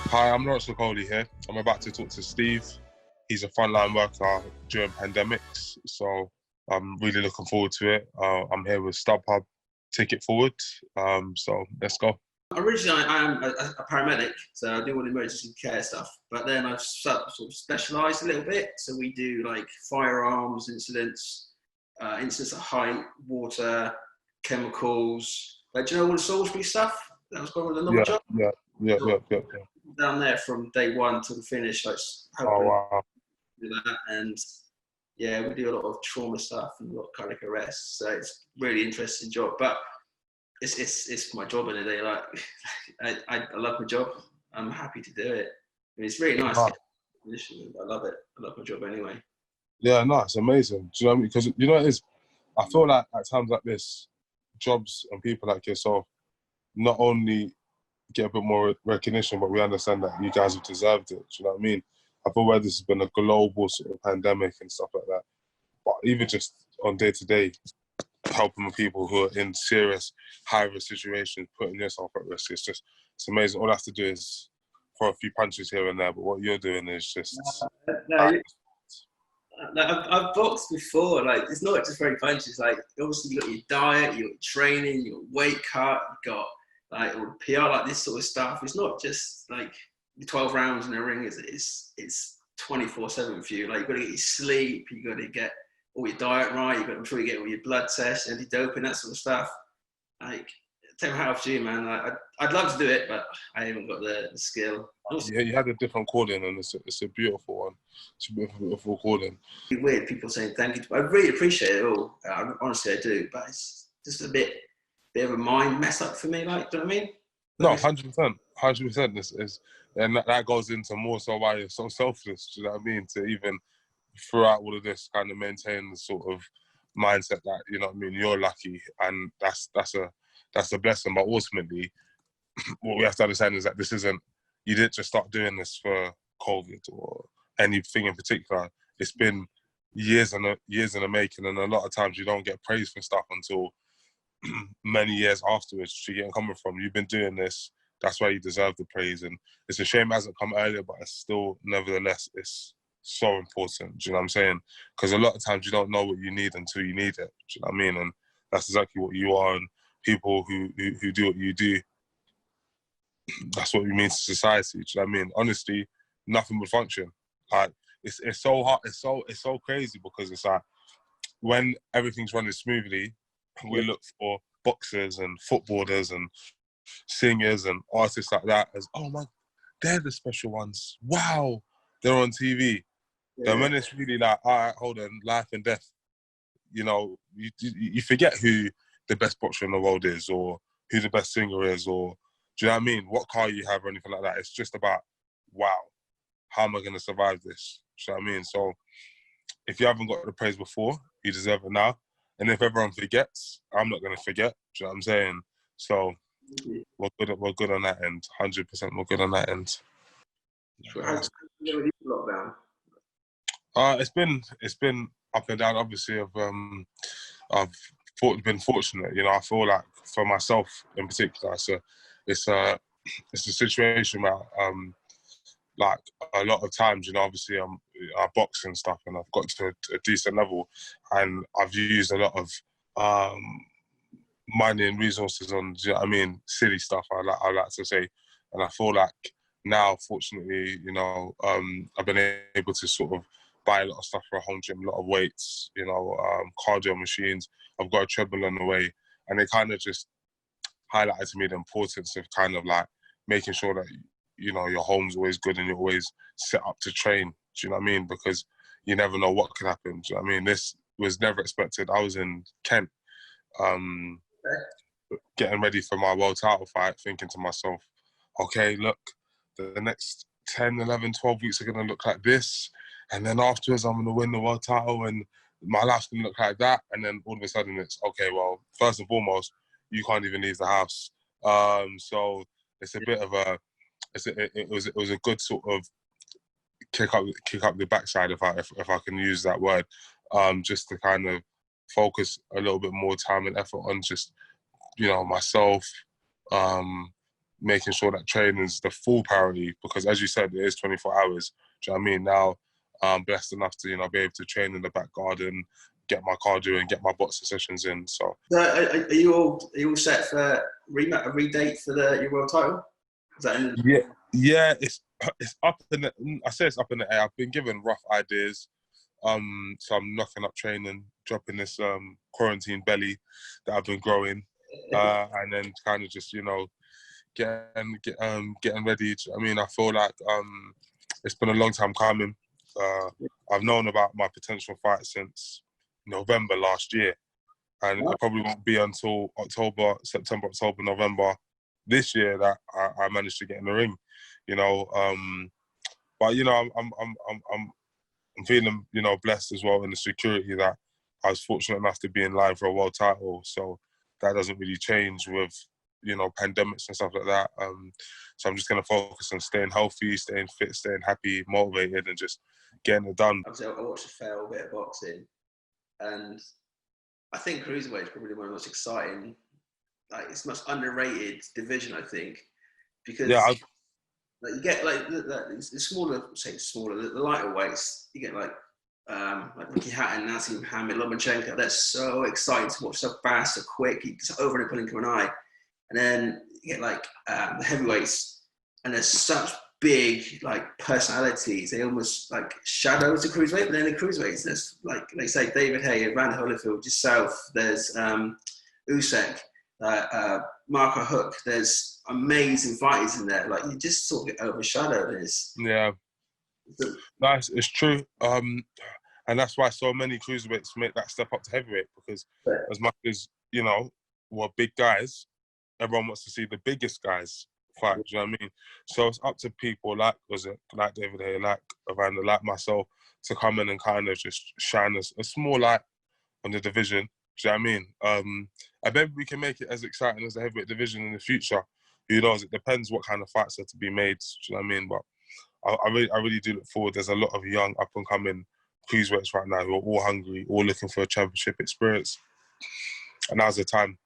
Hi, I'm Lawrence Okolie here. I'm about to talk to Steve. He's a frontline worker during pandemics, so I'm really looking forward to it. I'm here with StubHub Ticket Forward, so let's go. Originally, I am a paramedic, so I do all the emergency care stuff. But then I've sort of specialised a little bit. So we do like firearms incidents, incidents at height, water, chemicals. Like, do you know all the Salisbury stuff that was going on with another job? Yeah. Down there from day one to the finish, like helping Wow. do that. And yeah, we do a lot of trauma stuff and a lot of cardiac arrest. So it's a really interesting job, but it's my job in a day. Like I love my job. I'm happy to do it. I mean, it's really nice. Wow. I love it. I love my job anyway. Yeah, no, it's amazing. Do you know what I mean? Because you know what it is? I feel like at times like this, jobs and people like yourself not only get a bit more recognition, but we understand that you guys have deserved it. Do you know what I mean? I feel where this has been a global sort of pandemic and stuff like that. But even just on day to day, helping people who are in serious, high-risk situations, putting yourself at risk. It's amazing. All I have to do is throw a few punches here and there, but what you're doing is just... I've boxed before. Like, it's not just throwing punches. Like, obviously you got your diet, you got your training, you got weight cut, you got like all PR, like this sort of stuff. It's not just like 12 rounds in a ring. It's 24/7 for you. Like, you've got to get your sleep, you got to get all your diet right, I'm sure you get all your blood tests, anti-doping, that sort of stuff. Like, take my hat off to you, man. I'd love to do it, but I haven't got the skill. Yeah, you had a different calling, and it's a beautiful one. It's a beautiful calling. It's weird, people saying thank you. I really appreciate it all. Honestly, I do. But it's just a bit of a mind mess up for me. Like, do you know what I mean? No, 100%. And that goes into more so why you're so selfless. Do you know what I mean? To even throughout all of this, kind of maintain the sort of mindset that, you know what I mean, you're lucky, and that's a blessing. But ultimately, what we have to understand is that you didn't just start doing this for COVID or anything in particular. It's been years in the making, and a lot of times you don't get praise for stuff until many years afterwards. You get coming from. You've been doing this. That's why you deserve the praise, and it's a shame it hasn't come earlier, but it's still, nevertheless, it's so important. Do you know what I'm saying? Because a lot of times you don't know what you need until you need it. Do you know what I mean? And that's exactly what you are, and people who do what you do, that's what you mean to society. Do you know what I mean? Honestly, nothing would function. Like, it's so hard. It's so crazy, because it's like when everything's running smoothly, we look for boxers and footballers and singers and artists like that as, oh my, they're the special ones. Wow, they're on TV. Yeah. Then when it's really like, all right, hold on, life and death, you know, you forget who the best boxer in the world is, or who the best singer is, or do you know what I mean? What car you have or anything like that. It's just about, wow, how am I going to survive this? Do you know what I mean? So if you haven't got the praise before, you deserve it now. And if everyone forgets, I'm not going to forget. Do you know what I'm saying? So we're good on that end. 100% we're good on that end. How's the lockdown? It's been up and down. Obviously, I've been fortunate. You know, I feel like for myself in particular, it's a situation where like a lot of times, you know, obviously I box and stuff, and I've got to a decent level, and I've used a lot of money and resources on, do you know what I mean, silly stuff, I like to say. And I feel like now, fortunately, you know, I've been able to sort of buy a lot of stuff for a home gym, a lot of weights, you know, cardio machines. I've got a treadmill on the way, and it kind of just highlighted to me the importance of kind of like making sure that, you know, your home's always good and you're always set up to train. Do you know what I mean? Because you never know what can happen. Do you know what I mean? This was never expected. I was in Kent, getting ready for my world title fight, thinking to myself, okay, look, the next 10, 11, 12 weeks are going to look like this. And then afterwards, I'm going to win the world title and my life's going to look like that. And then all of a sudden it's, okay, well, first and foremost, you can't even leave the house. So it's a bit of a, it was a good sort of kick up the backside, if I can use that word, just to kind of focus a little bit more time and effort on just, you know, myself, making sure that training is the full priority, because as you said, it is 24 hours. Do you know what I mean? Now I'm blessed enough to, be able to train in the back garden, get my cardio and get my boxing sessions in. So are you all set for a redate for your world title? Is that yeah, it's up in the, I say it's up in the air. I've been given rough ideas. So I'm knocking up training, dropping this quarantine belly that I've been growing, and then kind of just getting ready. I mean, I feel like it's been a long time coming. I've known about my potential fight since November last year, and it probably won't be until September, October, November this year that I managed to get in the ring. But I'm feeling blessed as well in the security that I was fortunate enough to be in line for a world title. So that doesn't really change with pandemics and stuff like that. So I'm just gonna focus on staying healthy, staying fit, staying happy, motivated, and just getting it done. I watched a fair bit of boxing, and I think cruiserweight is probably one of the most exciting, it's the most underrated division, I think, because you get the smaller, the lighter weights. You get like Ricky Hatton, Nassim Mohammed, Lomachenko. They're so exciting to watch, so fast, so quick. It's over and pulling to an eye. And then you get the heavyweights, and there's such big personalities. They almost shadows the cruiserweight. But then the cruiserweights, there's they say David Haye, Van Holyfield, yourself. There's Usyk, Marco Hook. There's amazing fighters in there. You just sort of get overshadowed. Yeah, nice. It's true. And that's why so many cruiserweights make that step up to heavyweight, because as much as we're big guys, everyone wants to see the biggest guys fight. Do you know what I mean? So it's up to people like David Haye, like Evander, like myself, to come in and kind of just shine a small light on the division. Do you know what I mean? And maybe we can make it as exciting as the heavyweight division in the future. Who knows? It depends what kind of fights are to be made. Do you know what I mean? But I really do look forward. There's a lot of young up and coming cruiserweights right now who are all hungry, all looking for a championship experience. And now's the time.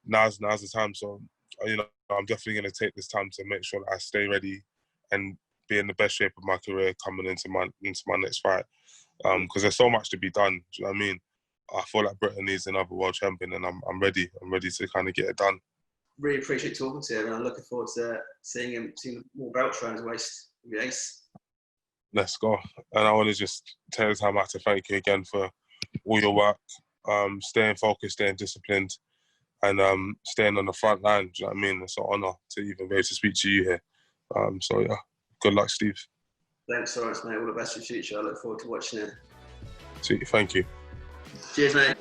Now's the time. So I'm definitely going to take this time to make sure that I stay ready and be in the best shape of my career coming into my next fight. Because there's so much to be done. Do you know what I mean? I feel like Britain needs another world champion, and I'm ready. I'm ready to kind of get it done. Really appreciate talking to you, and I'm looking forward to seeing more belts around his waist. It'll be ace. Let's go. And I want to just take the time out to thank you again for all your work, staying focused, staying disciplined, and staying on the front line. Do you know what I mean? It's an honour to even be able to speak to you here. So yeah, good luck, Steve. Thanks, Lawrence, mate. All the best for the future. I look forward to watching it. Sweet, thank you. Cheers, mate.